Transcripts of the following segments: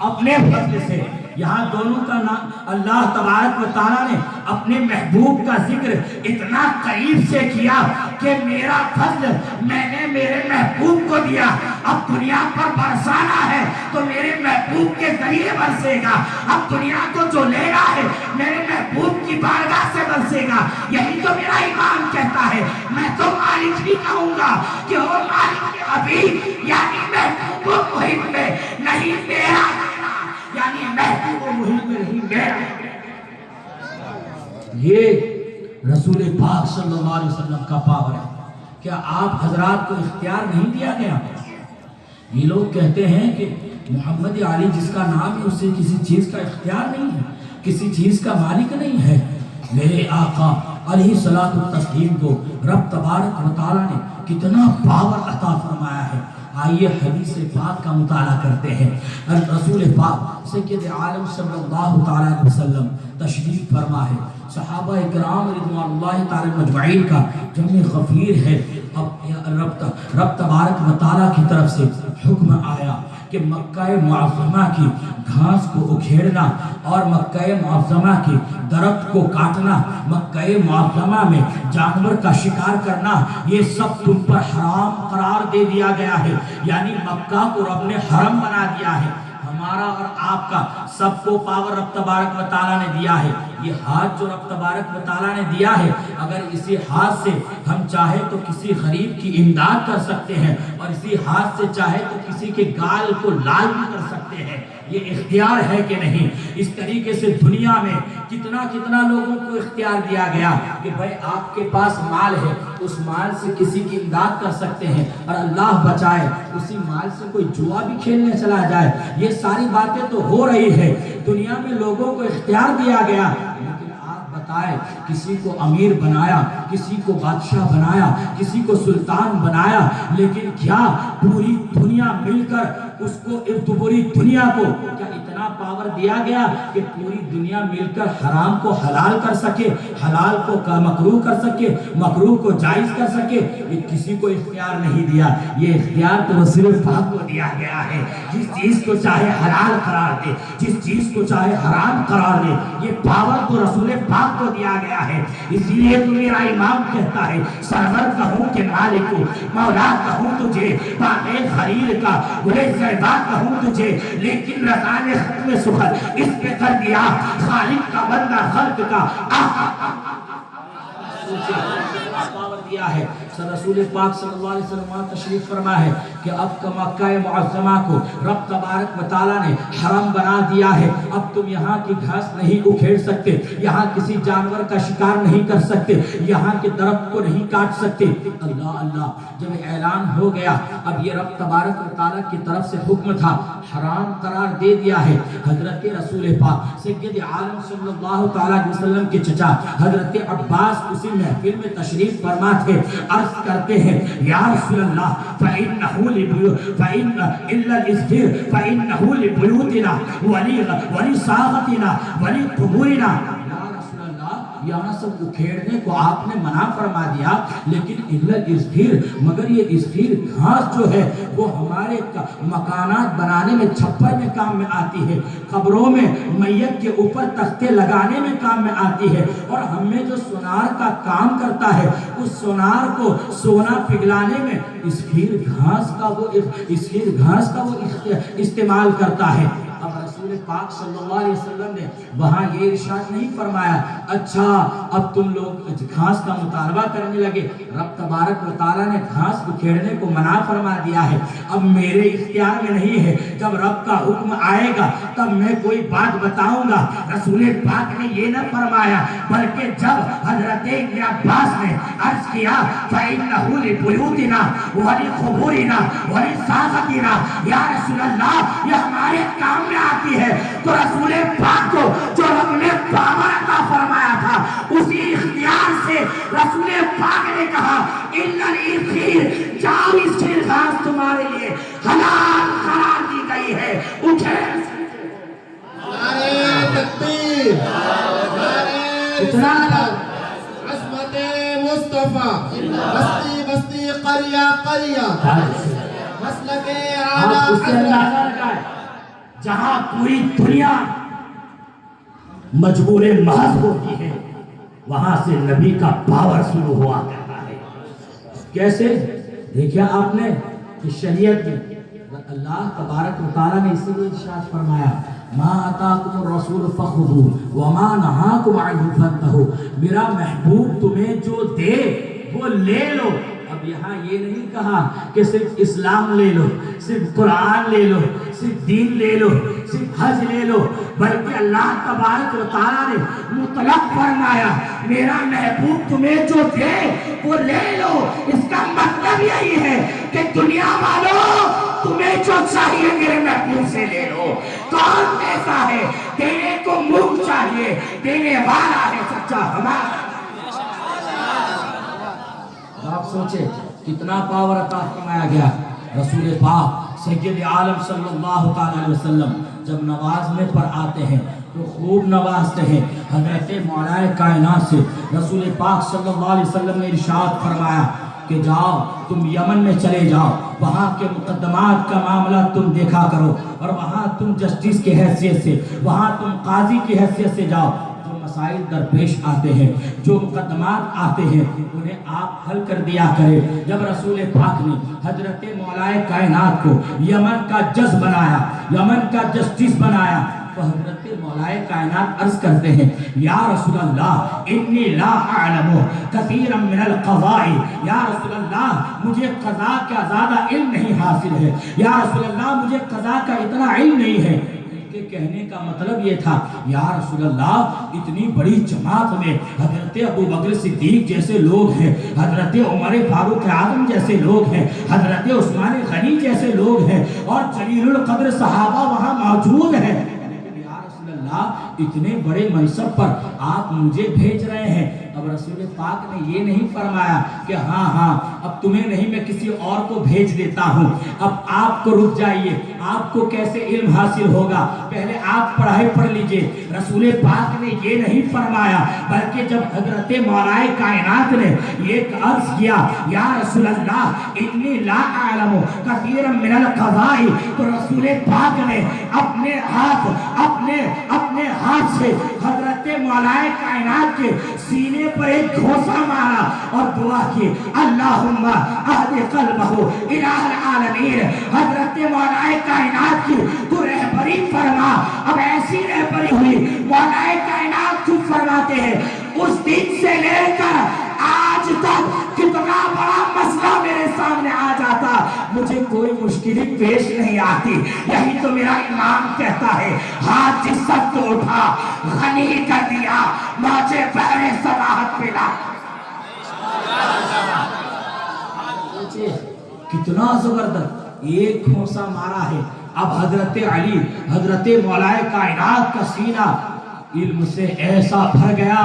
اپنے فضل سے. یہاں دونوں کا نام اللہ تبارک و تعالیٰ نے اپنے محبوب کا ذکر اتنا قریب سے کیا کہ میرا فضل میں نے میرے محبوب کو دیا. اب دنیا پر برسانا ہے تو میرے محبوب کے ذریعے برسے گا. اب دنیا کو جو لینا ہے میرے محبوب کی بارگاہ سے برسے گا. یہی تو میرا ایمان کہتا ہے. میں تو مالک بھی کہوں گا کہ وہ مالک ابھی یعنی محبوب و محب میں نہیں میرا، یعنی محبوب و محب میں نہیں میرا. یہ رسول پاک صلی اللہ علیہ وسلم کا پاور ہے. کیا آپ حضرات کو اختیار نہیں دیا گیا؟ یہ لوگ کہتے ہیں کہ محمد علی جس کا نام ہے اسے کسی چیز کا اختیار نہیں ہے، کسی چیز کا مالک نہیں ہے. میرے آقا علیہ الصلوۃ والتسلیم کو رب تبارک و تعالیٰ نے کتنا پاور عطا فرمایا ہے. آئیے حدیث پاک کا مطالعہ کرتے ہیں. رسول پاک سید عالم صلی اللہ تعالیٰ علیہ وسلم تشریف فرما ہے. صحابہ اکرام رضوان اللہ تعالی مجمعین کا جمع غفیر ہے. اب رب تبارک و تعالیٰ کی طرف سے حکم آیا کہ مکہ معظمہ کی گھاس کو اکھیڑنا اور مکہ معظمہ کی درخت کو کاٹنا، مکہ معظمہ میں جانور کا شکار کرنا، یہ سب تم پر حرام قرار دے دیا گیا ہے. یعنی مکہ کو رب نے حرم بنا دیا ہے. ہمارا اور آپ کا سب کو پاور رب تبارک و تعالیٰ نے دیا ہے. یہ ہاتھ جو رب تبارک و تعالیٰ نے دیا ہے، اگر اسی ہاتھ سے ہم چاہے تو کسی غریب کی امداد کر سکتے ہیں، اور اسی ہاتھ سے چاہے تو کسی کے گال کو لال بھی کر سکتے ہیں. یہ اختیار ہے کہ نہیں؟ اس طریقے سے دنیا میں کتنا لوگوں کو اختیار دیا گیا کہ بھائی آپ کے پاس مال ہے، اس مال سے کسی کی امداد کر سکتے ہیں، اور اللہ بچائے اسی مال سے کوئی جوا بھی کھیلنے چلا جائے. یہ ساری باتیں تو ہو رہی ہے دنیا میں، لوگوں کو اختیار دیا گیا. لیکن آپ بتائیں، کسی کو امیر بنایا، کسی کو بادشاہ بنایا، کسی کو سلطان بنایا، لیکن کیا پوری دنیا مل کر اس کو، پوری دنیا کو کیا اتنا پاور دیا گیا کہ پوری دنیا مل کر حرام کو حلال کر سکے، حلال کو مکروہ کر سکے، مکروہ کو جائز کر سکے؟ یہ کسی کو اختیار نہیں دیا. یہ اختیار تو رسول پاک کو دیا گیا ہے. جس چیز کو چاہے حلال قرار دے، جس چیز کو چاہے حرام قرار دے، یہ پاور تو رسول پاک کو دیا گیا ہے. اسی لیے تو میرا امام کہتا ہے، سرور کہوں کہ مالک مولا کہوں تجھے، پانے خلیل کا گلے زیبا کہوں تجھے، لیکن رضا نے ختم سخن اس پہ کر دیا، خالق کا بندہ خلق کا پاور دیا ہے. رسول پاک صلی اللہ علیہ وسلم تشریف فرما ہے کہ اب مکہ معظمہ کو رب تبارک و تعالیٰ نے حرم بنا دیا ہے. اب تم یہاں کی گھاس نہیں اکھیڑ سکتے، یہاں کسی جانور کا شکار نہیں کر سکتے، یہاں کے درخت کو نہیں کاٹ سکتے. اللہ اللہ جب اعلان ہو گیا، اب یہ رب تبارک و تعالیٰ کی طرف سے حکم تھا، حرام قرار دے دیا ہے. حضرت رسول پاک سید عالم صلی اللہ تعالیٰ علیہ وسلم کے چچا حضرت عباس اسی محفل میں تشریف فرما تھے. عرض کرتے ہیں، یا رسول اللہ فَإِنَّهُ لِبُيُوتِنَا وَلِصَاغَتِنَا وَلِقُبُورِنَا. یہاں سب اکھیڑنے کو آپ نے منع فرما دیا، لیکن مگر یہ اسخیر گھاس جو ہے وہ ہمارے مکانات بنانے میں، چھپر میں کام میں آتی ہے، قبروں میں میت کے اوپر تختے لگانے میں کام میں آتی ہے، اور ہم میں جو سونار کا کام کرتا ہے اس سونار کو سونا پگھلانے میں اسخیر گھاس کا وہ استعمال کرتا ہے. اب رسول پاک صلی اللہ علیہ وسلم نے وہاں یہ ارشاد نہیں فرمایا اچھا اب تم لوگ گھاس کا مطالبہ کرنے لگے. رب تبارک و تعالیٰ نے گھاس کو کھیڑنے کو منع فرما دیا ہے. اب میرے اختیار میں نہیں ہے، جب رب کا حکم آئے گا تب میں کوئی بات بتاؤں گا. رسول پاک نے یہ نہ فرمایا، بلکہ جب حضرت ابن عباس نے عرض کیا فَإِنَّهُ لِبُيُوتِنَا وَلِقُبُورِنَا وَلِصَاغَتِنَا، یا رسول اللہ یہ ہمارے کام میں آتی ہے، تو رسول پاک کو جو رب نے پاور عطا فرمایا تھا اسی اختیار سے رسول پاک نے کہا اِلَّا الْإِذْخِيرَ، جاؤ اسخیر گھاس تمہارے لیے حلال قرار دی گئی ہے، اٹھے. نعرہ تکبیر، اتنا عصمت مصطفیٰ، بستی بستی قریہ قریہ، مسلک اعلیٰ حضرت. جہاں پوری دنیا مجبور محض ہوتی ہے وہاں سے نبی کا پاور شروع ہوا کرتا ہے. کیسے دیکھا آپ نے کہ شریعت میں اللہ تبارک و تعالیٰ نے اسی لیے ارشاد فرمایا ما آتاکم الرسول فخذوہ وما نہاکم عنہ فانتہوا. میرا محبوب تمہیں جو دے وہ لے لو. اب یہاں یہ نہیں کہا کہ صرف اسلام لے لو, صرف قرآن لے لو, صرف دین لے لو, صرف حج لے لو, بلکہ اللہ تبارک و تعالیٰ نے مطلق فرمایا میرا محبوب تمہیں جو دے وہ لے لو. اس کا مطلب یہی ہے کہ دنیا والوں تمہیں جو چاہیے میرے محبوب سے لے لو. کون ایسا ہے دینے کو منہ چاہیے, دینے والا ہے سچا ہمارا. آپ سوچے کتنا پاور عطا فرمایا گیا. رسول پاک سید عالم صلی اللہ تعالی علیہ وسلم جب نوازنے پر آتے ہیں تو خوب نوازتے ہیں. حضرت مولا کائنات سے رسول پاک صلی اللہ علیہ وسلم نے ارشاد فرمایا کہ جاؤ تم یمن میں چلے جاؤ, وہاں کے مقدمات کا معاملہ تم دیکھا کرو, اور وہاں تم جسٹس کی حیثیت سے, وہاں تم قاضی کی حیثیت سے جاؤ. جو مسائل درپیش آتے ہیں, جو مقدمات آتے ہیں, انہیں آپ حل کر دیا کرے. جب رسول پاک نے حضرت مولا کائنات کو یمن کا جج بنایا, یمن کا جسٹس بنایا, تو حضرت مولا کائنات عرض کرتے ہیں یا رسول اللہ انی لا اعلم کثیرا من القضاء. یا رسول اللہ مجھے قضاء کا زیادہ علم نہیں حاصل ہے, یا رسول اللہ مجھے قضاء کا اتنا علم نہیں ہے. کہنے کا مطلب یہ تھا یا رسول اللہ اتنی بڑی جماعت میں حضرت ابو بکر صدیق جیسے لوگ ہیں, حضرت عمر فاروق اعظم جیسے لوگ ہیں, حضرت عثمان غنی جیسے لوگ ہیں, اور جلیل القدر صحابہ وہاں موجود ہیں. یا رسول اللہ اتنے بڑے منصب پر آپ مجھے بھیج رہے ہیں. اب رسول پاک نے یہ نہیں فرمایا کہ ہاں اب تمہیں نہیں میں کسی اور کو بھیج دیتا ہوں, اب آپ کو رک جائیے, آپ کو کیسے علم حاصل ہوگا, پہلے آپ پڑھائی پڑھ لیجئے. رسول پاک نے یہ نہیں فرمایا, بلکہ جب حضرت مولا کائنات نے یہ عرض کیا یا رسول اللہ انی لا اعلم کثیرا من القضاء, تو رسول پاک نے اپنے ہاتھ سے حضرت مولا کائنات کے سینے پر ایک گھوسا مارا اور دعا کی اللہم اہد قلبہ الہ العالمین. حضرت مولا کائنات کی تو رہبری فرما. اب ایسی رہبری ہوئی مولا کائنات خود فرماتے ہیں اس دن سے لے کر آج تک کتنا بڑا مسئلہ میرے سامنے آ جاتا مجھے کوئی مشکل پیش نہیں آتی. یہی تو میرا امام کہتا ہے ہاتھ جس سب کو اٹھا غنی کر دیا موجے بہرے صلاحت پلا. کتنا زبردست ایک گھونسا مارا ہے. اب حضرت علی حضرت مولا کائنات کا سینہ علم سے ایسا بھر گیا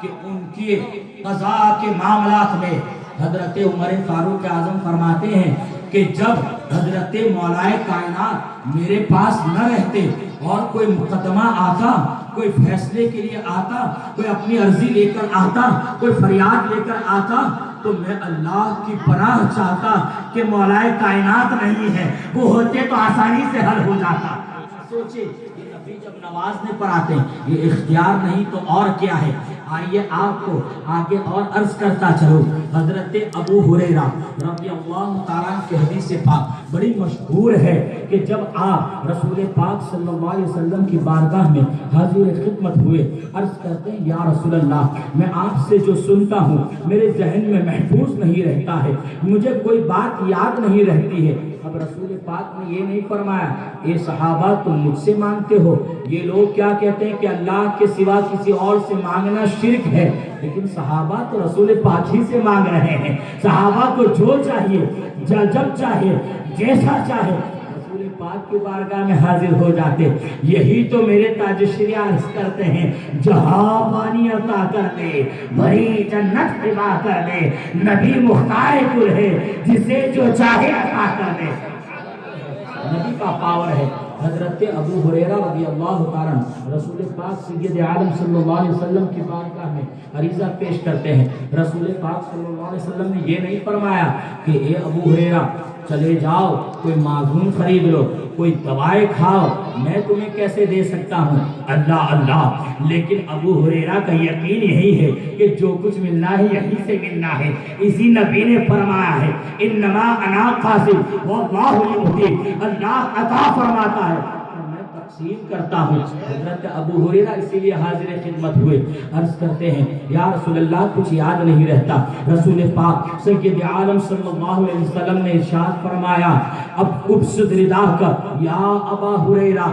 کہ ان کی قضاء کے معاملات میں حضرت عمر فاروق اعظم فرماتے ہیں کہ جب حضرت مولا کائنات میرے پاس نہ رہتے اور کوئی مقدمہ آتا, کوئی فیصلے کے لیے آتا, کوئی اپنی عرضی لے کر آتا, کوئی فریاد لے کر آتا, تو میں اللہ کی پناہ چاہتا کہ مولا کائنات نہیں ہے, وہ ہوتے تو آسانی سے حل ہو جاتا. سوچے یہ نبی جب نوازنے پر آتے ہیں یہ اختیار نہیں تو اور کیا ہے. آئیے آپ کو آگے اور عرض کرتا چلو. حضرت ابو ہریرہ رضی اللہ تعالیٰ کی حدیث پاک بڑی مشہور ہے کہ جب آپ رسول پاک صلی اللہ علیہ وسلم کی بارگاہ میں حاضر خدمت ہوئے, عرض کرتے ہیں یا رسول اللہ میں آپ سے جو سنتا ہوں میرے ذہن میں محفوظ نہیں رہتا ہے, مجھے کوئی بات یاد نہیں رہتی ہے. اب رسول پاک نے یہ نہیں فرمایا اے صحابہ تم مجھ سے مانگتے ہو, یہ لوگ کیا کہتے ہیں کہ اللہ کے سوا کسی اور سے مانگنا شرک ہے, لیکن صحابہ تو رسول پاک ہی سے مانگ رہے ہیں. صحابہ کو جو چاہیے جب چاہے جیسا چاہے رسول پاک کی بارگاہ میں حاضر ہو جاتے. یہی تو میرے تاج شریعہ عرض کرتے ہیں جہاں پانی عطا کر دے بھری جنت عطا کر دے, نبی مختار کل ہے جسے جو چاہے عطا کر دے. نبی کا پاور ہے. حضرت ابو ہریرہ رضی اللہ تعالیٰ رسول پاک سید عالم صلی اللہ علیہ وسلم کی بارگاہ میں عریضہ پیش کرتے ہیں. رسول پاک صلی اللہ علیہ وسلم نے یہ نہیں فرمایا کہ اے ابو ہریرہ چلے جاؤ کوئی معجون خرید لو، کوئی دوائیں کھاؤ، میں تمہیں کیسے دے سکتا ہوں؟ اللہ اللہ، لیکن ابو ہریرہ کا یقین یہی ہے کہ جو کچھ ملنا ہے یہیں سے ملنا ہے۔ اسی نبی نے فرمایا ہے انما انا قاسم واللہ یؤتی، اللہ عطا فرماتا ہے میں تقسیم کرتا ہوں۔ حضرت ابو ہریرہ اسی لیے حاضر خدمت ہوئے، عرض کرتے ہیں یا رسول اللہ کچھ یاد نہیں رہتا۔ رسول پاک سید عالم صلی اللہ علیہ وسلم نے ارشاد فرمایا اب ابسط رداء کا یا ابا ہریرہ،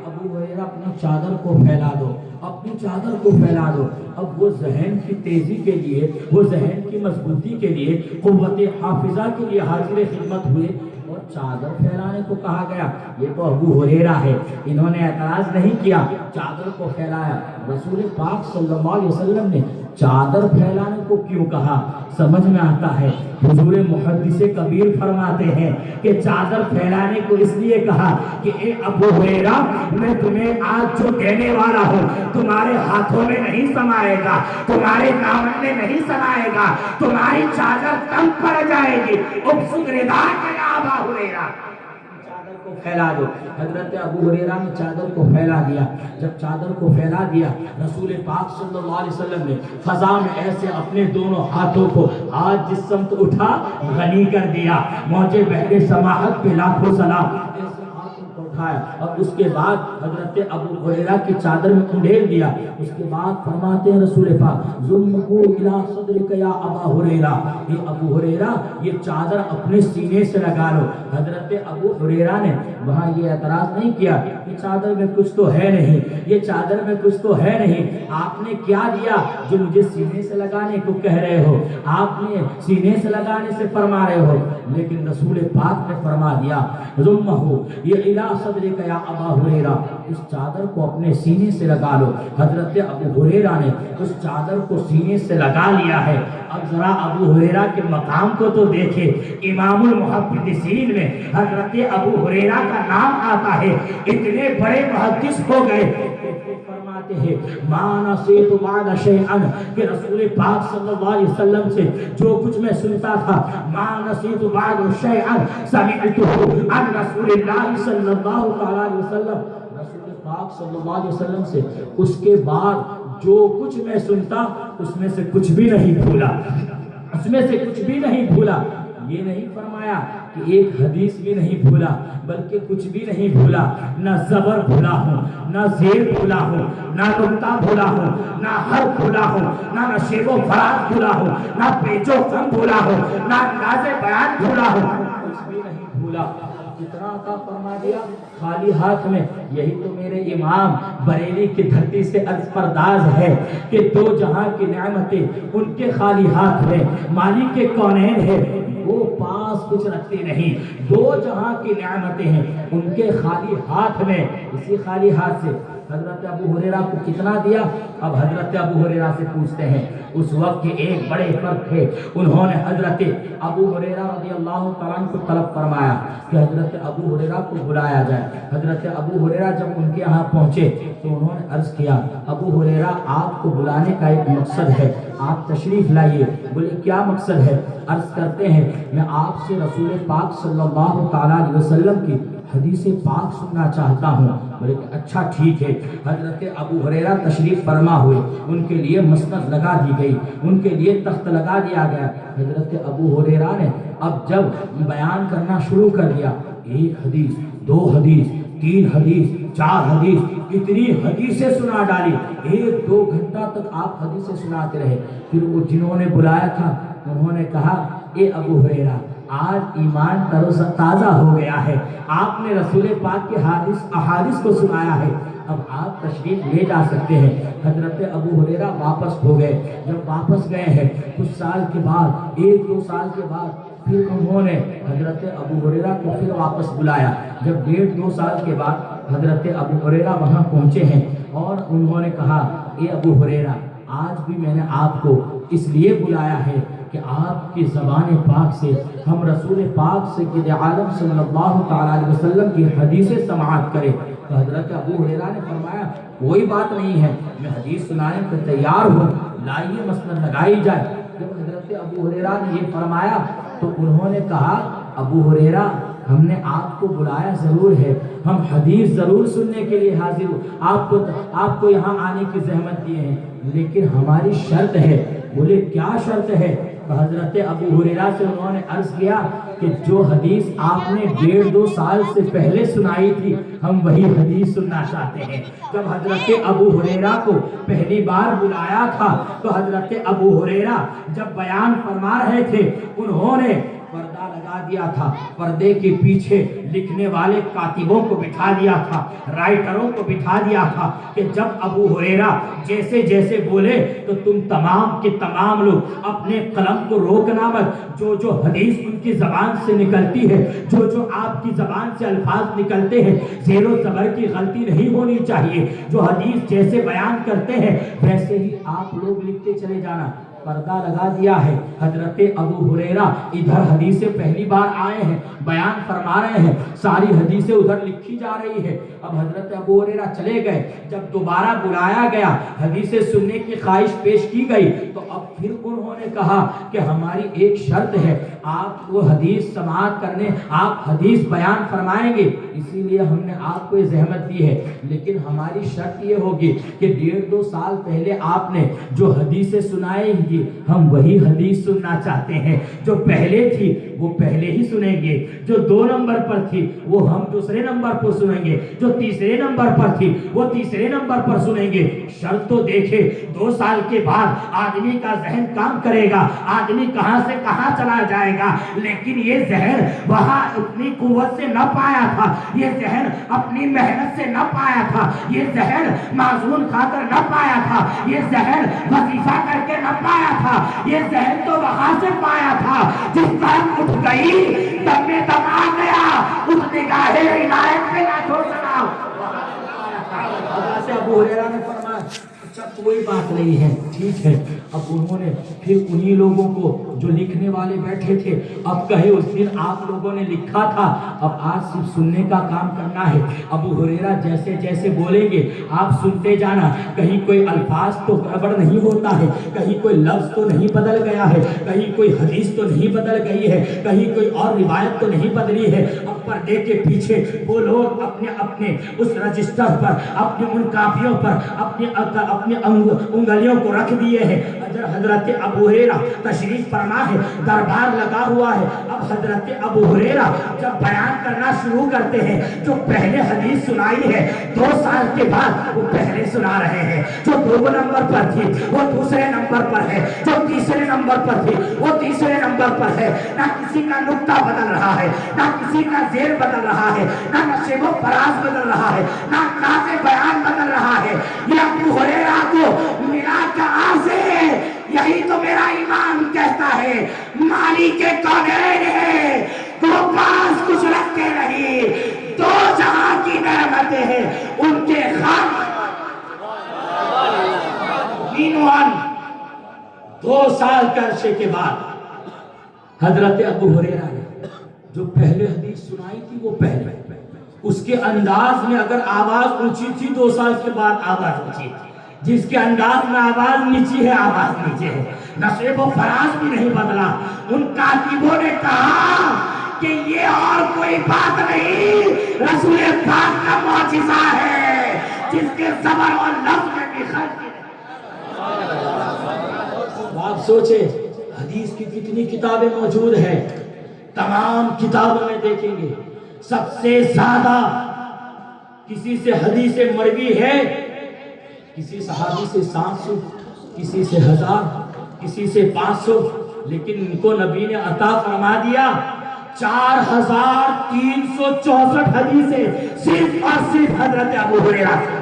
ابو ہریرہ اپنی چادر کو پھیلا دو، اپنی چادر کو پھیلا دو۔ اب وہ ذہن کی تیزی کے لیے، وہ ذہن کی مضبوطی کے لیے، قوت حافظہ کے لیے حاضر خدمت ہوئے اور چادر پھیلانے کو کہا گیا۔ یہ تو ابو ہریرہ ہے، انہوں نے اعتراض نہیں کیا، چادر کو پھیلایا۔ رسول پاک صلی اللہ علیہ وسلم نے چادر پھیلانے کو کیوں کہا؟ سمجھ میں آتا ہے، حضور محدث کبیر فرماتے ہیں کہ چادر پھیلانے کو اس لیے کہا کہ اے ابو ہریرہ میں تمہیں آج جو دینے والا ہوں تمہارے ہاتھوں میں نہیں سمائے گا، تمہارے دامن میں نہیں سمائے گا، تمہاری چادر تنگ پڑ جائے گی۔ ابسط رداء کا یا ابا ہریرہ، چادر کو پھیلا دو۔ حضرت ابو ہریرہ نے چادر کو پھیلا دیا۔ جب چادر کو پھیلا دیا رسول پاک صلی اللہ علیہ وسلم نے فضا میں ایسے اپنے دونوں ہاتھوں کو آج جس سمت اٹھا غنی کر دیا۔ موجے بحر سماحت پہ لاکھوں سلام، ایسے ہاتھوں کو اٹھایا اور اس کے بعد حضرت ابو ہریرہ کی چادر میں انڈیل دیا۔ اس کے بعد فرماتے ہیں رسول پاک ذُلْمُهُ إِلَىٰ صَدْرِكَ يَا أَبَا هُرَيْرَةَ، یہ ابو ہریرہ یہ چادر اپنے سینے سے لگا لو۔ حضرت ابو ہریرہ نے وہاں یہ اعتراض نہیں کیا کہ چادر میں کچھ تو ہے نہیں، یہ چادر میں کچھ تو ہے نہیں، آپ نے کیا دیا جو مجھے سینے سے لگانے کو کہہ رہے ہو؟ آپ نے سینے سے لگانے سے فرما رہے ہو، لیکن رسول پاک نے فرما دیا ذُلْمُهُ یہ إِلَىٰ صَدْرِكَ يَا أَبَا هُرَيْرَةَ، اس چادر کو اپنے سینے سے لگا لو۔ حضرت ابو ہریرہ نے اس چادر کو سینے سے لگا لیا ہے۔ اب ذرا ابو ہریرہ کے مقام کو تو دیکھے، امام المحدثین میں حضرت ابو ہریرہ کا نام آتا ہے، اتنے بڑے محدث ہو گئے فرماتے ہیں ما نسیت بعد شیئا، کہ رسول پاک صلی اللہ علیہ وسلم سے جو کچھ میں سنتا تھا ما نسیت بعد شیئا سمعته عن رسول اللہ صلی اللہ علیہ وسلم، رسول پاک صلی اللہ علیہ وسلم سے اس کے بعد جو کچھ میں سنتا اس میں سے کچھ بھی نہیں بھولا، اس میں سے کچھ بھی نہیں بھولا۔ یہ نہیں فرمایا کہ ایک حدیث بھی نہیں بھولا، بلکہ کچھ بھی نہیں بھولا، نہ زبر بھولا ہوں، نہ زیر بھولا ہوں، نہ نقطہ بھولا ہوں، نہ حرف بھولا ہوں، نہ نشیب و فراز بھولا ہوں، نہ پیچ و خم بھولا ہوں، نہ انداز بیان بھولا ہوں، کچھ بھی نہیں بھولا۔ جتنا عطا فرما دیا خالی ہاتھ میں۔ یہی تو میرے امام بریلی کی دھرتی سے عرض پرداز ہے کہ دو جہاں کی نعمتیں ان کے خالی ہاتھ میں، مالک کے کونین ہے وہ پاس کچھ رکھتے نہیں، دو جہاں کی نعمتیں ہیں ان کے خالی ہاتھ میں۔ اسی خالی ہاتھ سے حضرت ابو ہریرہ کو کتنا دیا؟ اب حضرت ابو ہریرہ سے پوچھتے ہیں۔ اس وقت کے ایک بڑے فرق تھے، انہوں نے حضرت ابو ہریرہ رضی اللہ تعالیٰ عنہ کو طلب فرمایا کہ حضرت ابو ہریرہ کو بلایا جائے۔ حضرت ابو ہریرہ جب ان کے یہاں پہنچے تو انہوں نے عرض کیا ابو ہریرہ آپ کو بلانے کا ایک مقصد ہے، آپ تشریف لائیے۔ بولے کیا مقصد ہے؟ عرض کرتے ہیں میں آپ سے رسول پاک صلی اللہ تعالیٰ علیہ وسلم کی حدیث پاک سننا چاہتا ہوں۔ بولے کہ اچھا ٹھیک ہے۔ حضرت ابو ہریرہ تشریف فرما ہوئے، ان کے لیے مسند لگا دی گئی، ان کے لیے تخت لگا دیا گیا۔ حضرت ابو ہریرہ نے اب جب بیان کرنا شروع کر دیا، ایک حدیث، دو حدیث، تین حدیث، چار حدیث، اتنی حدیثیں سنا ڈالی، ایک دو گھنٹہ تک آپ حدیثیں سناتے رہے۔ پھر وہ جنہوں نے بلایا تھا انہوں نے کہا اے ابو ہریرہ آج ایمان تازہ ہو گیا ہے، آپ نے رسول پاک کے احادیث کو سنایا ہے، اب آپ تشریف لے جا سکتے ہیں۔ حضرت ابو ہریرہ واپس ہو گئے۔ جب واپس گئے ہیں کچھ سال کے بعد، ایک دو سال کے بعد پھر انہوں نے حضرت ابو ہریرہ کو پھر واپس بلایا۔ جب ڈیڑھ دو سال کے بعد حضرت ابو ہریرہ وہاں پہنچے ہیں اور انہوں نے کہا اے ابو ہریرہ آج بھی میں نے آپ کو اس لیے بلایا ہے کہ آپ کی زبان پاک سے ہم رسول پاک سید عالم صلی اللہ تعالیٰ علیہ وسلم کی حدیث سماعت کریں۔ تو حضرت ابو ہریرہ نے فرمایا کوئی بات نہیں ہے، میں حدیث سنانے پر تیار ہوں، لائیے مسند لگائی جائے۔ جب حضرت ابو ہریرہ نے یہ فرمایا تو انہوں نے کہا ابو ہریرہ ہم نے آپ کو بلایا ضرور ہے, ہم حدیث ضرور سننے کے لیے حاضر ہو, آپ کو یہاں آنے کی زحمت دیے ہیں, لیکن ہماری شرط ہے. بولے کیا شرط ہے؟ تو حضرت ابو ہریرہ سے انہوں نے عرض کیا کہ جو حدیث آپ نے 1.5-2 سال سے پہلے سنائی تھی ہم وہی حدیث سننا چاہتے ہیں. جب حضرت ابو ہریرہ کو پہلی بار بلایا تھا تو حضرت ابو ہریرہ جب بیان فرما رہے تھے انہوں نے پردہ لگا دیا تھا, پردے کے پیچھے لکھنے والے کاتبوں کو بٹھا دیا تھا, رائٹروں کو بٹھا دیا تھا کہ جب ابو ہریرہ جیسے جیسے بولے تو تم تمام کے تمام لوگ اپنے قلم کو روکنا مت. جو حدیث ان کی زبان سے نکلتی ہے, جو آپ کی زبان سے الفاظ نکلتے ہیں, زیر و زبر کی غلطی نہیں ہونی چاہیے. جو حدیث جیسے بیان کرتے ہیں ویسے ہی آپ لوگ لکھتے چلے جانا. پردہ لگا دیا ہے. حضرت ابو ہریرہ ادھر حدیثیں پہلی بار آئے ہیں, بیان فرما رہے ہیں, ساری حدیثیں ادھر لکھی جا رہی ہے. اب حضرت ابو ہریرہ چلے گئے. جب دوبارہ بلایا گیا, حدیثیں سننے کی خواہش پیش کی گئی, تو اب پھر انہوں نے کہا کہ ہماری ایک شرط ہے, آپ وہ حدیث سماعت کرنے, آپ حدیث بیان فرمائیں گے, اسی لیے ہم نے آپ کو یہ زحمت دی ہے, لیکن ہماری شرط یہ ہوگی کہ 1.5-2 سال پہلے آپ نے جو حدیثیں سنائی تھی ہم وہی حدیث سننا چاہتے ہیں. جو پہلے تھی وہ پہلے ہی سنیں گے, جو 2 نمبر پر تھی وہ ہم دوسرے نمبر پر سنیں گے, جو تیسرے نمبر پر تھی وہ تیسرے نمبر پر سنیں گے. شرط تو دیکھے 2 سال کے بعد آدمی کا ذہن کام کرے گا, آدمی کہاں سے کہاں چلا جائے گا, لیکن یہ ذہن وہاں اتنی قوت سے نہ پایا تھا, یہ ذہن اپنی محنت سے نہ پایا تھا, یہ ذہن معزون کھا کر نہ پایا تھا, یہ ذہن وظیفہ کر کے نہ پایا تھا, یہ ذہن تو وہاں سے پایا تھا جس طرح اٹھ گئی دم میں دم آ گیا, اس نگاہ عنایت پہ نہ چھوڑ سکا. حضرت ابو ہریرہ نے فرمایا اچھا کوئی بات نہیں ہے, ٹھیک ہے. اب انہوں نے پھر انہی لوگوں کو جو لکھنے والے بیٹھے تھے, اب کہے اس دن آپ لوگوں نے لکھا تھا, اب آج صرف سننے کا کام کرنا ہے. ابو ہریرہ جیسے جیسے بولیں گے آپ سنتے جانا, کہیں کوئی الفاظ تو گڑبڑ نہیں ہوتا ہے, کہیں کوئی لفظ تو نہیں بدل گیا ہے, کہیں کوئی حدیث تو نہیں بدل گئی ہے, کہیں کوئی اور روایت تو نہیں بدلی ہے. اب پردے کے پیچھے وہ لوگ اپنے اپنے اس رجسٹر پر, اپنے ان کاپیوں پر اپنے انگلیوں کو رکھ دیے ہیں. حضرت ابو ہریرہ تشریف فرما ہے, دربار لگا ہوا ہے. اب حضرت ابو ہریرہ جب بیان کرنا شروع کرتے ہیں, جو پہلے حدیث سنائی ہے 2 سال کے بعد وہ پہلے سنا رہے ہیں, جو 2 نمبر پر تھی وہ دوسرے نمبر پر ہے, جو تیسرے نمبر پر تھی وہ تیسرے نمبر پر ہے. نہ کسی کا نقطہ بدل رہا ہے, نہ کسی کا زیر بدل رہا ہے, نہ نشیب و فراز بدل رہا ہے, نہ انداز بیان بدل رہا ہے. یہ ابو ہریرہ کو ملا کہاں سے؟ یہی تو میرا ایمان کہتا ہے, مالک کونین ہے, تو پاس کچھ رکھتے نہیں, 2 جہاں کی نعمتیں ہیں ان کے خام. 2 سال کے عرصے کے بعد حضرت ابو ہریرہ نے جو پہلے حدیث سنائی تھی وہ پہلے, اس کے انداز میں اگر آواز اونچی تھی 2 سال کے بعد آواز اونچی تھی, جس کے انداز میں آواز نیچی ہے آواز نیچے ہے, نشیب و فراز بھی نہیں بدلا. ان کاتبوں نے کہا کہ یہ اور کوئی بات نہیں, رسول پاک کا معجزہ ہے جس کے زبر اور لفظ میں بھی خلق. آپ سوچے حدیث کی کتنی کتابیں موجود ہیں, تمام کتابوں میں دیکھیں گے سب سے زیادہ کسی سے حدیث مروی ہے, کسی صحابی سے 700, کسی سے 1000, کسی سے 500, لیکن ان کو نبی نے عطا فرما دیا 4364 حدیثیں صرف اور صرف حضرت ابو ہریرہ سے.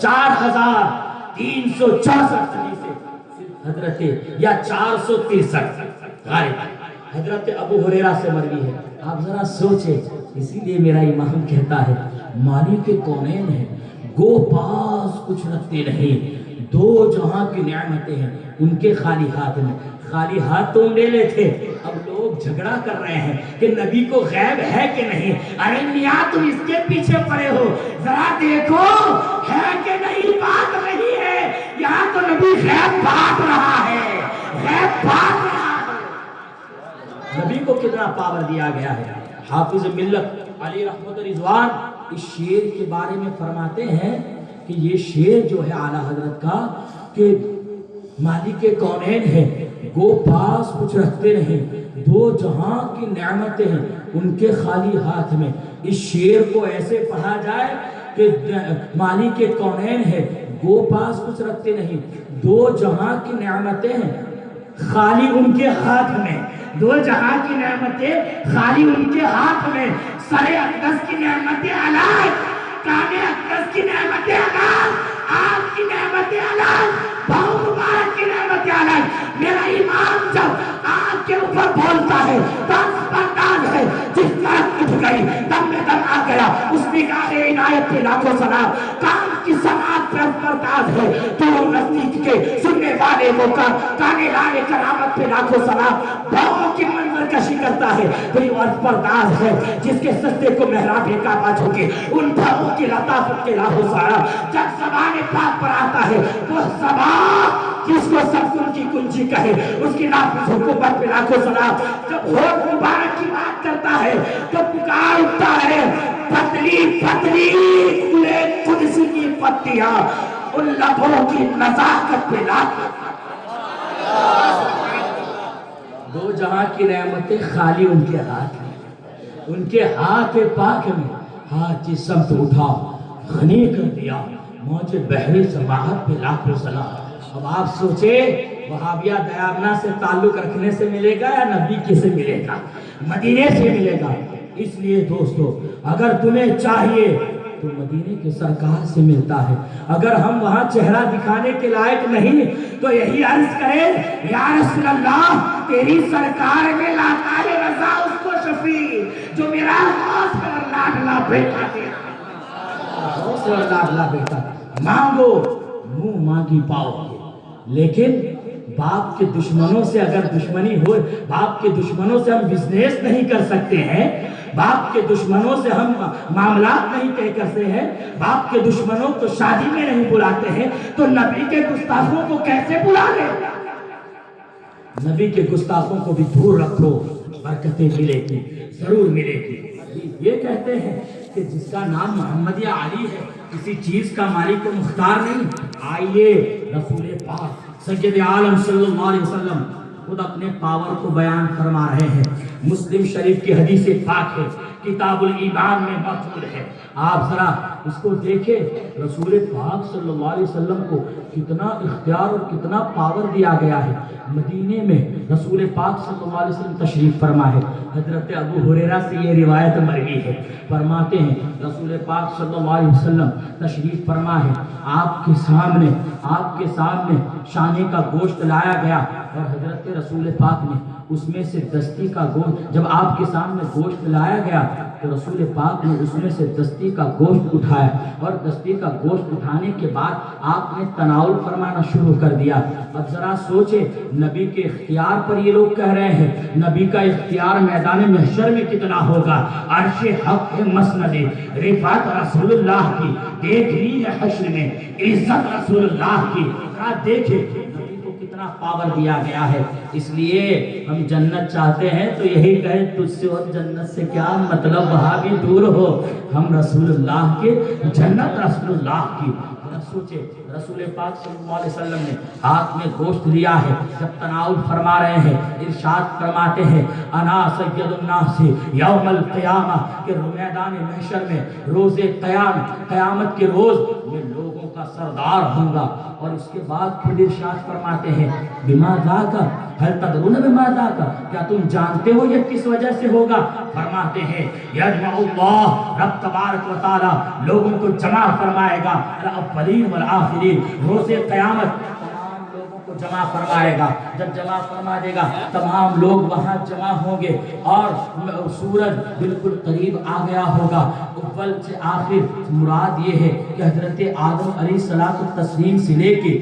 4364 حدیثیں صرف حضرت, یا 463 حضرت ابو ہریرہ سے مروی ہے. آپ ذرا سوچیں, اسی لیے میرا امام کہتا ہے مالک کونین ہے, گو پاس کچھ رکھتے نہیں, 2 جہاں کی نعمتیں ہیں ان کے خالی ہاتھ میں. خالی ہاتھ تو انڈیلے تھے, اب لوگ جھگڑا کر رہے ہیں کہ نبی کو غیب ہے کہ نہیں. ارے میاں تم اس کے پیچھے پڑے ہو, ذرا دیکھو ہے کہ نہیں. بات نہیں ہے, یہاں تو نبی غیب بات رہا ہے, غیب بات رہا ہے. نبی کو کتنا پاور دیا گیا ہے۔ حافظ ملت علی رحمت رضوان اس شعر کے بارے میں فرماتے ہیں کہ یہ شعر جو ہے اعلیٰ حضرت کا کہ مالک کونین ہے، گو پاس کچھ رکھتے نہیں، دو جہاں کی نعمتیں ہیں ان کے خالی ہاتھ میں۔ اس شعر کو ایسے پڑھا جائے کہ مالک کونین ہے، گو پاس کچھ رکھتے نہیں، دو جہاں کی نعمتیں ہیں خالی ان کے ہاتھ میں، دو جہاں کی نعمتیں خالی ان کے ہاتھ میں۔ سر اقدس کی نعمتیں الگ، کان اقدس کی نعمتیں الگ، آپ کی نعمتیں الگ، بہو مبارک کی نعمتیں الگ۔ میرا امام جب آپ کے اوپر بولتا ہے تو پرداز ہے، جس طرح اٹھ گئی دم میں دم آ گیا، اس نگاہ عنایت پہ لاکھوں سلام، کام کی سماعت پر پرداز ہے، تو نزدیک کے سننے والے وہ کا کانے لائے کرامت پہ لاکھوں سلام، بہو کی منظر کشی کرتا ہے، وہی عرض پرداز ہے جس کے سجدے کو محراب کعبہ جھکے، ان بہو کی لطافت کے لاکھوں سلام۔ جب زبان پاک پر آتا ہے وہ زبان جس کو سب ان کی کنجی کہے، اس کی نافذ حکومت پہ لاکھوں سلام۔ جب ہوٹ مبارک کی بات کرتا ہے تو پکار اٹھتا ہے، پتلی پتلی کھلے قدس کی پتیاں، ان لبوں کی نزاکت پہ لاکھوں۔ دو جہاں کی نعمتیں خالی ان کے ہاتھ میں، ان کے ہاتھ پاک میں، ہاتھ کی سمت اٹھا غنی کر دیا، موج بحری سماحت پہ لاکھوں سلام۔ اب آپ سوچے وہابیہ دیابنا سے تعلق رکھنے سے ملے گا یا نبی کی سے ملے گا؟ مدینے سے ملے گا۔ اس لیے دوستو اگر تمہیں چاہیے تو مدینے کے سرکار سے ملتا ہے، اگر ہم وہاں چہرہ دکھانے کے لائق نہیں تو یہی عرض کریں یا رسول اللہ تیری سرکار میں لاتا ہے رضا اس کو شفیع جو میرا غوث پر لاڈلا بیٹا دیا، غوث پر لاڈلا بیٹا۔ مانگو منہ مانگی پاؤ گے، لیکن باپ کے دشمنوں سے اگر دشمنی ہو، باپ کے دشمنوں سے ہم بزنس نہیں کر سکتے ہیں، باپ کے دشمنوں سے ہم معاملات نہیں طے کرتے ہیں، باپ کے دشمنوں کو شادی میں نہیں بلاتے ہیں، تو نبی کے گستاخوں کو کیسے بلا لیں؟ نبی کے گستاخوں کو بھی دور رکھو، برکتیں ملے گی، ضرور ملے گی۔ یہ کہتے ہیں کہ جس کا نام محمد یا علی ہے کسی چیز کا مالک و مختار نہیں۔ آئیے رسول پاک سید عالم صلی اللہ علیہ وسلم خود اپنے پاور کو بیان فرما رہے ہیں۔ مسلم شریف کی حدیث پاک ہے، کتاب الایمان میں موجود ہے، آپ ذرا اس کو دیکھیں۔ رسول پاک صلی اللہ علیہ وسلم کو کتنا اختیار اور کتنا پاور دیا گیا ہے۔ مدینے میں رسول پاک صلی اللہ علیہ وسلم تشریف فرما ہے۔ حضرت ابو ہریرہ سے یہ روایت مروی ہے، فرماتے ہیں رسول پاک صلی اللہ علیہ وسلم تشریف فرما ہے، آپ کے سامنے شانے کا گوشت لایا گیا اور حضرت رسول پاک نے اس میں سے دستی کا گوشت، جب آپ کے سامنے گوشت لایا گیا تو رسول پاک نے اس میں سے دستی کا گوشت اٹھایا اور دستی کا گوشت اٹھانے کے بعد آپ نے تناول فرمانا شروع کر دیا۔ اب ذرا سوچے نبی کے اختیار پر یہ لوگ کہہ رہے ہیں، نبی کا اختیار میدان محشر میں کتنا ہوگا؟ عرش حق مسند رفعت رسول اللہ کی، دیکھ لی ہے حشر میں عزت رسول اللہ کی، دیکھے نبی کو کتنا پاور دیا گیا ہے۔ اس لیے ہم جنت چاہتے ہیں تو یہی کہیں تجھ سے اور جنت سے کیا مطلب، وہاں بھی دور ہو، ہم رسول اللہ کے، جنت رسول اللہ کی۔ سوچے رسول پاک صلی اللہ علیہ وسلم نے ہاتھ میں گوشت لیا ہے، جب تناول فرما رہے ہیں ارشاد فرماتے ہیں انا سید الناس یوم القیامہ، کہ میدان محشر میں روز قیامت کے روز میں لوگوں کا سردار ہوں گا۔ اور اس کے بعد پھر ارشاد فرماتے ہیں بما ذاک هل تدرون بما ذاک، کیا تم جانتے ہو یہ کس وجہ سے ہوگا؟ فرماتے ہیں یجمع اللہ، رب تبارک و تعالی لوگوں کو جمع فرمائے گا، الاولین والآخرین، روز قیامت تمام لوگوں کو جمع فرمائے گا۔ جب جمع فرما دے گا تمام لوگ وہاں جمع ہوں گے اور سورج بالکل قریب آ گیا ہوگا۔ اول سے آخر مراد یہ ہے کہ حضرت آدم علیہ السلام سے لے کے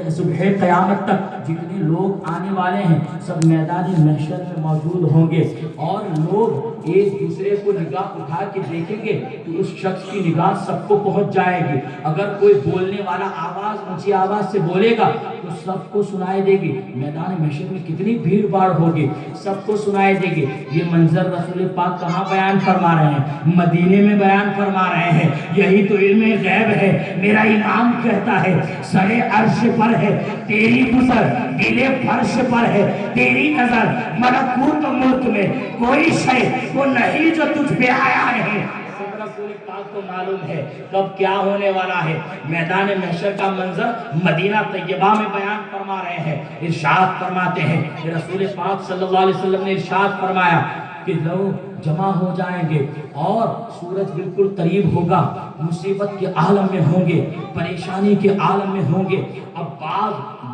صبح قیامت تک جتنے لوگ آنے والے ہیں سب میدان محشر میں موجود ہوں گے، اور لوگ ایک دوسرے کو نگاہ اٹھا کے دیکھیں گے تو اس شخص کی نگاہ سب کو پہنچ جائے گی. اگر کوئی بولنے والا آواز اونچی آواز سے بولے گا تو سب کو سنائی دے گی. میدان محشر میں کتنی بھیڑ بھاڑ ہوگی, سب کو سنائی دے گی. یہ منظر رسول پاک کہاں بیان فرما رہے ہیں؟ مدینے میں بیان فرما رہے ہیں. یہی تو علم غیب ہے. میرا امام کہتا ہے سرے عرش پر ہے تیری گزر, دل فرش پر ہے تیری نظر, ملکوت ملک میں کوئی شے وہ نہیں جو تجھ پہ آیا ہے. رسول پاک کو معلوم ہے کب کیا ہونے والا ہے. میدان محشر کا منظر مدینہ طیبہ میں بیان فرما رہے ہیں. ارشاد فرماتے ہیں کہ رسول پاک صلی اللہ علیہ وسلم نے ارشاد فرمایا کہ لوگ جمع ہو جائیں گے اور سورج بالکل قریب ہوگا, مصیبت کے عالم میں ہوں گے, پریشانی کے عالم میں ہوں گے. اب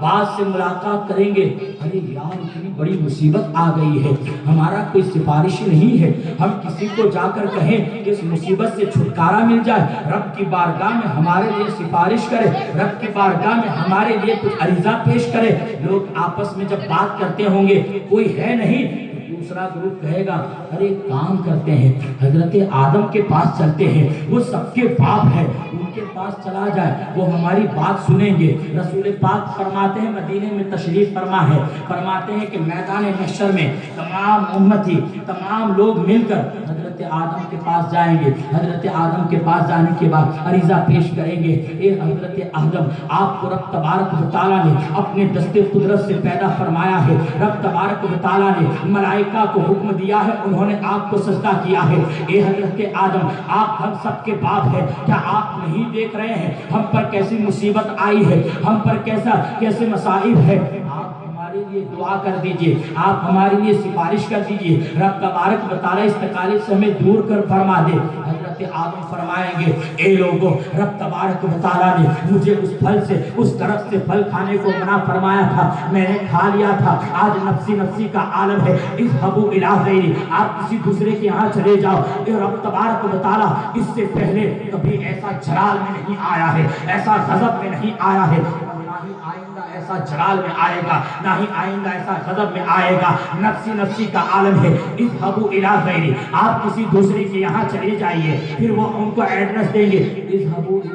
بعض سے ملاقات کریں گے, ارے یار اتنی بڑی مصیبت آ گئی ہے, ہمارا کوئی سفارش نہیں ہے, ہم کسی کو جا کر کہیں کہ اس مصیبت سے چھٹکارا مل جائے, رب کی بارگاہ میں ہمارے لیے سفارش کرے, رب کی بارگاہ میں ہمارے لیے کچھ عریضہ پیش کرے. لوگ آپس میں جب بات کرتے ہوں گے کوئی ہے نہیں, دوسرا گروپ کہے گا ارے کام کرتے ہیں حضرت آدم کے پاس چلتے ہیں, وہ سب کے باپ ہے, ان کے پاس چلا جائے وہ ہماری بات سنیں گے. رسول پاک فرماتے ہیں مدینے میں تشریف فرما ہے, فرماتے ہیں کہ میدان محشر میں تمام امتی تمام لوگ مل کر حضرت آدم کے پاس جائیں گے. حضرت آدم کے پاس جانے کے بعد عریضہ پیش کریں گے, اے حضرت آدم آپ کو رب تبارک و تعالیٰ نے اپنے دست قدرت سے پیدا فرمایا ہے, رب تبارک و تعالیٰ نے ملائکہ کو حکم دیا ہے, انہوں نے آپ کو سجدہ کیا ہے. اے حضرت آدم آپ ہم سب کے باپ ہیں, کیا آپ نہیں دیکھ رہے ہیں ہم پر کیسی مصیبت آئی ہے, ہم پر کیسے مصائب ہے؟ آپ ہمارے لیے دعا کر دیجئے, آپ ہمارے لیے سفارش کر دیجئے, رب تبارک و تعالیٰ اس تکالیف سے ہمیں دور کر فرما دے. حضرت آدم فرمائیں گے اے لوگو رب تبارک و تعالیٰ نے مجھے اس پھل سے اس درخت سے پھل کھانے کو منع فرمایا تھا, میں نے کھا لیا تھا, آج نفسی نفسی کا عالم ہے, اذهبوا الی غیری آپ کسی دوسرے کے یہاں چلے جاؤ. اے رب تبارک و تعالیٰ اس سے پہلے کبھی ایسا جلال میں نہیں آیا ہے, ایسا غضب میں نہیں آیا ہے, نہ ہی آئندہ ایسا جلال میں آئے گا, نہ ہی آئندہ ایسا غضب میں آئے گا. نفسی نفسی کا عالم ہے, اذهبوا الی غیری آپ کسی دوسرے کے یہاں چلے جائیے. پھر وہ ان کو ایڈریس دیں گے, اذهبوا الی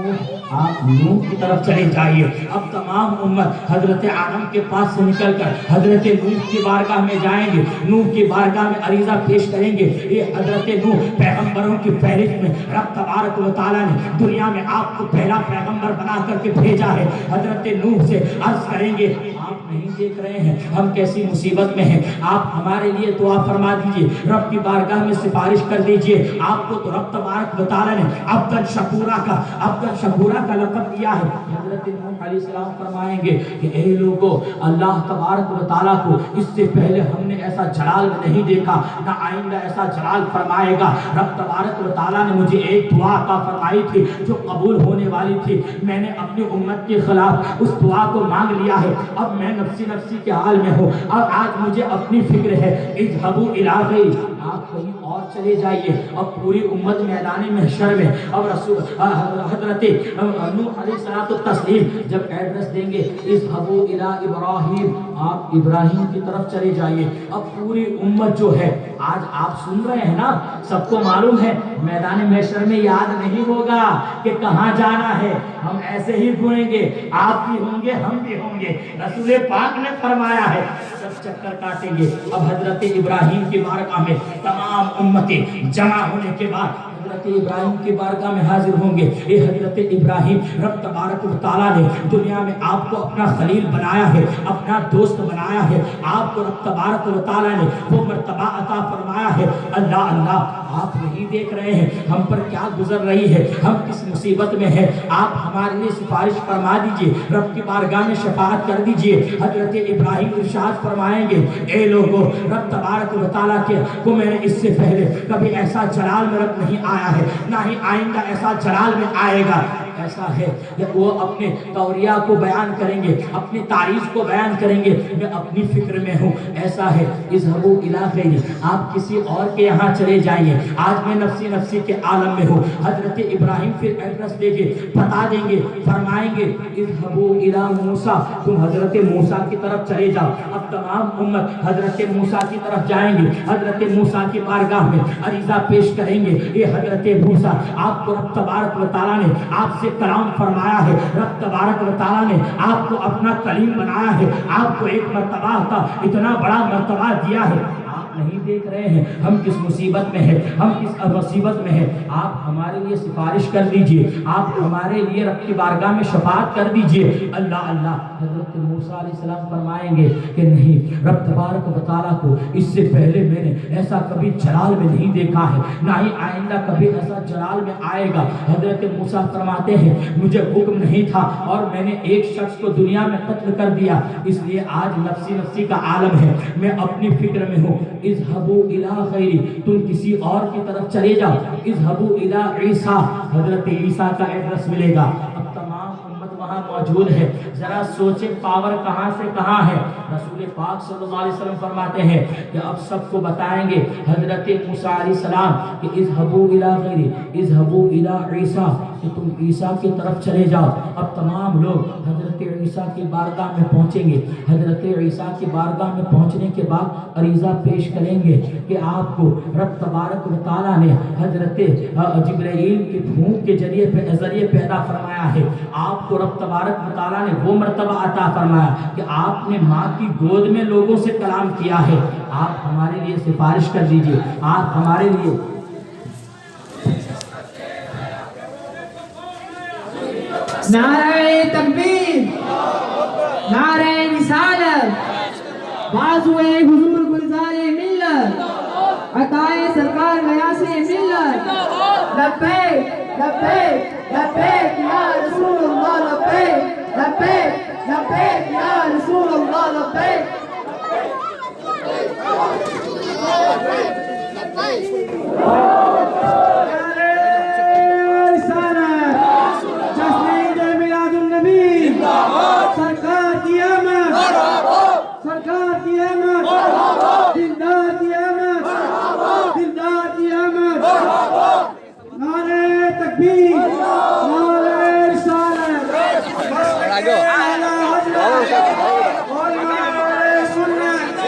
نوح آپ نوح کی طرف چلے جائیے. اب تمام امت حضرت آدم کے پاس سے نکل کر حضرت نوح کی بارگاہ میں جائیں گے, نوح کی بارگاہ میں عریضہ پیش کریں گے. یہ حضرت نوح پیغمبروں کی فہرست میں رب تبارک و تعالیٰ نے دنیا میں آپ کو پہلا پیغمبر بنا کر کے بھیجا ہے. حضرت نوح سے عرض کریں گے آپ نہیں دیکھ رہے ہیں ہم کیسی مصیبت میں ہیں, آپ ہمارے لیے دعا فرما دیجئے, رب کی بارگاہ میں سفارش کر دیجئے. آپ کو تو رب تبارک و تعالیٰ نے عبداً شکورا کا لقب دیا ہے. حضرت نوح علیہ السلام فرمائیں گے کہ اے لوگو اللہ تبارک و تعالیٰ کو اس سے پہلے ہم نے ایسا جلال نہیں دیکھا, نہ آئندہ ایسا جلال فرمائے گا. رب تبارک و تعالیٰ نے مجھے ایک دعا عطا فرمائی تھی جو قبول ہونے والی تھی, میں نے اپنی امت کے خلاف اس دعا کو مانگ لیا ہے. اب میں نفسی کے حال میں ہوں, اور آج مجھے اپنی فکر ہے, اذهبوا الی غیری آپ کہیں اور چلے جائیے. اب پوری امت میدان محشر میں اب رسول حضرت نوح علیہ السلام جب ایڈریس دیں گے اذهبوا الی ابراہیم آپ ابراہیم کی طرف چلے جائیے. اب پوری امت جو ہے آج آپ سن رہے ہیں نا, سب کو معلوم ہے میدان محشر میں یاد نہیں ہوگا کہ کہاں جانا ہے, ہم ایسے ہی گھومیں گے, آپ بھی ہوں گے ہم بھی ہوں گے. رسول پاک نے فرمایا ہے سب چکر کاٹیں گے. اب حضرت ابراہیم کی بارگاہ میں تمام امتیں جمع ہونے کے بعد حضرت ابراہیم کی بارگاہ میں حاضر ہوں گے. اے حضرت ابراہیم رب تبارک و تعالیٰ نے دنیا میں آپ کو اپنا خلیل بنایا ہے, اپنا دوست بنایا ہے, آپ کو رب تبارک و تعالیٰ نے وہ مرتبہ عطا فرمایا ہے. اللہ اللہ آپ نہیں دیکھ رہے ہیں ہم پر کیا گزر رہی ہے, ہم کس مصیبت میں ہیں, آپ ہمارے لیے سفارش فرما دیجئے, رب کی بارگاہ میں شفاعت کر دیجئے. حضرت ابراہیم ارشاد فرمائیں گے اے لوگو رب تبارک و تعالیٰ کو میں نے اس سے پہلے کبھی ایسا جلال میں رب نہیں آیا ہے, نہ ہی آئندہ ایسا جلال میں آئے گا. ایسا ہے کہ وہ اپنے توریہ کو بیان کریں گے، اپنی تعریف کو بیان کریں گے، میں اپنی فکر میں ہوں، ایسا ہے اذهبوا الی غیری، آپ کسی اور کے یہاں چلے جائیے، آج میں نفسی نفسی کے عالم میں ہوں۔ حضرت ابراہیم پھر ایڈریس دے کے بتا دیں گے، فرمائیں گے اذهبوا الی موسیٰ، تم حضرت موسیٰ کی طرف چلے جاؤ۔ اب تمام امت حضرت موسیٰ کی طرف جائیں گے، حضرت موسیٰ کی بارگاہ میں عریضہ پیش کریں گے، اے حضرت موسیٰ، آپ کو رب تبارک و تعالیٰ نے آپ سے کلام فرمایا ہے، رب تبارک و تعالیٰ نے آپ کو اپنا کلیم بنایا ہے، آپ کو ایک مرتبہ کا اتنا بڑا مرتبہ دیا ہے، آپ نہیں دیکھ رہے ہیں ہم کس مصیبت میں ہیں، ہم کس مصیبت میں ہیں، آپ ہمارے لیے سفارش کر دیجئے، آپ ہمارے لیے رب کی بارگاہ میں شفاعت کر دیجئے۔ اللہ اللہ، حضرت موسیٰ علیہ السلام فرمائیں گے کہ نہیں، رب تبارک و تعالیٰ کو اس سے پہلے میں نے ایسا کبھی جلال میں نہیں دیکھا ہے، نہ ہی آئندہ کبھی ایسا جلال میں آئے گا۔ حضرت موسیٰ فرماتے ہیں مجھے حکم نہیں تھا اور میں نے ایک شخص کو دنیا میں قتل کر دیا، اس لیے آج نفسی نفسی کا عالم ہے، میں اپنی فکر میں ہوں۔ اذهبوا الی غیری، تم کسی اور کی طرف چلے جاؤ۔ اذهبوا الی عیسیٰ، حضرت عیسیٰ کا ایڈریس ملے گا۔ اب تمام امت وہاں موجود ہے، ذرا سوچیں پاور کہاں سے کہاں ہے۔ رسول پاک صلی اللہ علیہ وسلم فرماتے ہیں کہ اب سب کو بتائیں گے حضرت موسیٰ علیہ السلام کہ اذهبوا الی غیری، اذهبوا الی عیسیٰ، کہ تم عیسیٰ کی طرف چلے جاؤ۔ اب تمام لوگ حضرت عیسیٰ کی بارگاہ میں پہنچیں گے، حضرت عیسیٰ کی بارگاہ میں پہنچنے کے بعد عریضہ پیش کریں گے کہ آپ کو رب تبارک و تعالیٰ نے حضرت جبرائیل کی پھونک کے ذریعے پیدا فرمایا ہے، آپ کو رب تبارک و تعالیٰ نے وہ مرتبہ عطا فرمایا کہ آپ نے ماں کی گود میں لوگوں سے کلام کیا ہے، آپ ہمارے لیے سفارش کر دیجئے، آپ ہمارے لیے نعرہ تکبیر، نعرہ رسالت، بازوئے حضور گلزار ملت، عطائے سرکار غیاث ملت، لبیک لبیک لبیک یا رسول اللہ، لبیک لبیک لبیک یا رسول اللہ، لبیک۔ سرکار کی آمد، سرکار کی آمد، دلدار کی آمد، دلدار کی آمد، نعرہ تکبیر، نعرہ رسالت، اعلیٰ حضرت اور نعرہ سنت،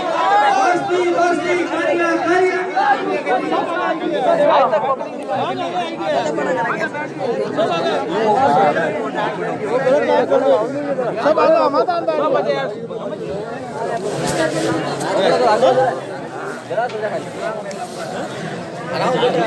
بستی بستی کھڑیا کھڑیا۔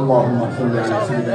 اللهم صل على سيدنا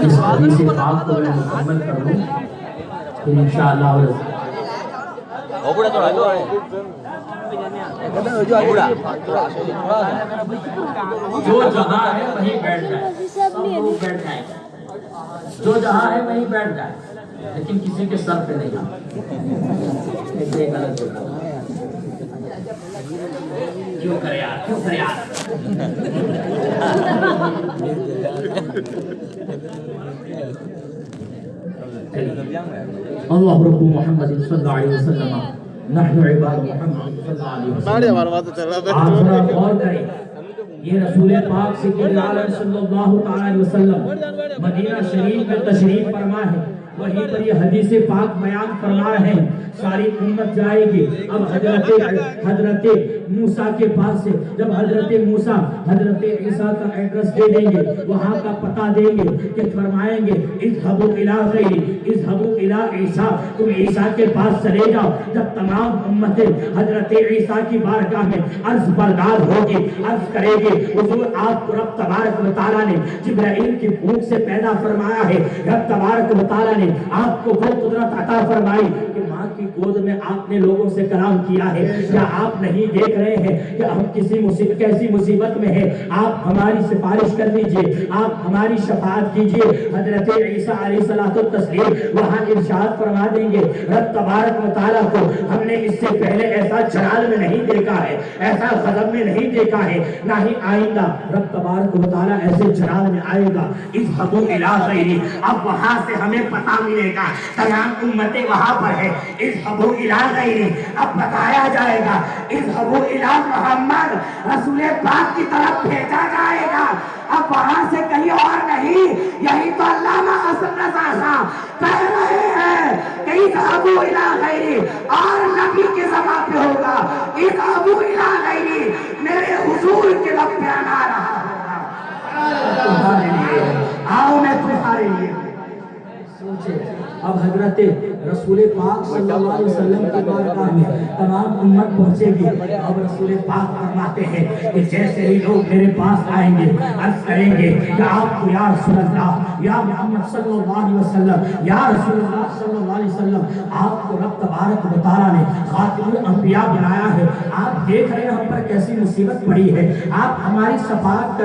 اس حدیث پاک کو میں مکمل کر دوں پھر انشاءاللہ اوپڑا تھوڑا جو ہے جو جہاں ہے وہیں بیٹھ جائے، سب لوگ بیٹھ جائیں، جو جہاں ہے وہیں بیٹھ جائے، لیکن کسی کے سر پہ نہیں آتا، ایک غلط ہوتا ہے۔ کیوں کرے یار، کیوں کرے یار؟ اللہ رب محمد صلی اللہ علیہ وسلم، نحن عباد محمد صلی اللہ علیہ وسلم۔ آپ ذرا غور کریں، یہ رسول پاک سید عالم صلی اللہ تعالی علیہ وسلم مدینہ شریف میں تشریف فرما ہے، وہیں پر یہ حدیث پاک بیان فرما رہے ہیں، ساری امت جائے گی۔ اب حضرت موسیٰ کے پاس سے جب حضرت موسیٰ حضرت عیسیٰ کا ایڈریس دے دیں گے، وہاں کا پتہ دیں گے کہ فرمائیں گے اذهبوا الی غیری، اذهبوا الی عیسیٰ، تم عیسیٰ کے پاس چلے جاؤ۔ جب تمام امت حضرت عیسیٰ کی بارگاہ میں عرض بردار ہوگی، عرض کرے گی حضور آپ کو رب تبارک و تعالیٰ نے جبرائیل کی بھوک سے پیدا فرمایا ہے، رب تبارک و تعالیٰ نے آپ کو وہ قدرت عطا فرمائی کی ماں کی گود میں آپ نے لوگوں سے کلام کیا ہے، کیا آپ نہیں دیکھ رہے ہیں کہ ہم کیسی مصیبت میں ہیں؟ آپ ہماری سفارش کر دیجئے، آپ ہماری شفاعت کیجئے۔ حضرت عیسیٰ علیہ الصلوۃ والتسلیم وہاں ارشاد فرما دیں گے رب تبارک و تعالیٰ کو ہم نے اس سے پہلے ایسا جلال میں نہیں دیکھا ہے، ایسا غضب میں نہیں دیکھا ہے، نہ ہی آئندہ رب تبارک و تعالیٰ ایسے جلال میں آئے گا۔ اذهبوا الی غیری، اب وہاں سے ہمیں پتہ ملے گا، تمام امتیں وہاں پر ہے۔ اذهبوا الی غیری، اب بتایا جائے گا، اذهبوا الی محمد، رسول پاک کی طرف بھیجا جائے گا، اب وہاں سے کہیں اور نہیں۔ یہی تو علامہ حسن رضا صاحب کہہ رہے ہیں کہ اذهبوا الی غیری، اور نبی کے زبان پہ ہوگا اذهبوا الی غیری، میرے حضور کے لب پہ آنا رہا ہوگا، تمہارے لیے آؤ میں تمہارے لیے۔ سوچے اب حضرت رسول پاک صلی اللہ علیہ وسلم کی بارگاہ میں تمام امت پہنچے گی، اب رسول پاک فرماتے ہیں کہ جیسے ہی لوگ میرے پاس آئیں گے عرض کریں گے کہ آپ کو یا رسول اللہ، یا محمد صلی اللہ علیہ وسلم، یا رسول اللہ صلی اللہ علیہ وسلم، آپ کو رب تبارک و تعالیٰ نے خاتم الانبیاء بنایا ہے، آپ دیکھ رہے ہیں ہم پر کیسی مصیبت پڑی ہے، آپ ہماری شفاعت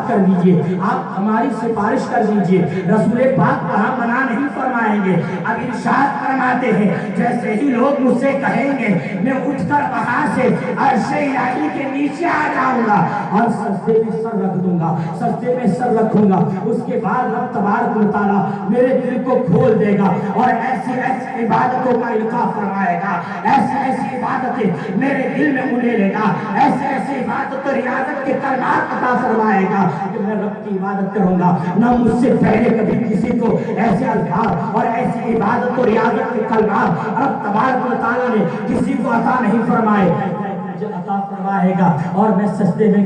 کر دیجئے، آپ ہماری سفارش کر دیجئے۔ رسول پاک وہاں منع نہیں فرمائیں گے، اب ارشاد فرماتے ہیں جیسے ہی لوگ مجھ سے کہیں گے میں اٹھ کر وہاں سے عرش الہی کے نیچے آ جاؤں گا اور سجدے میں سر رکھ دوں گا، سجدے میں سر رکھوں گا، اس کے بعد رب تبارک و تعالیٰ میرے دل کو کھول دے گا اور ایسی ایسی عبادتوں کا القاء فرمائے گا، ایسی ایسی عبادتیں میرے دل میں انڈیلے گا، ایسی ایسی عبادت و ریاضت کے کلمات عطا فرمائے گا کہ میں رب کی عبادت کروں گا، نہ مجھ سے پہلے کبھی کسی کو ایسے الفاظ اور ایسی عبادت و ریاضت کے کلمات رب تبارک و تعالیٰ نے کسی کو عطا نہیں فرمائے، مجھے عطا فرمائے گا اور میں سجدے میں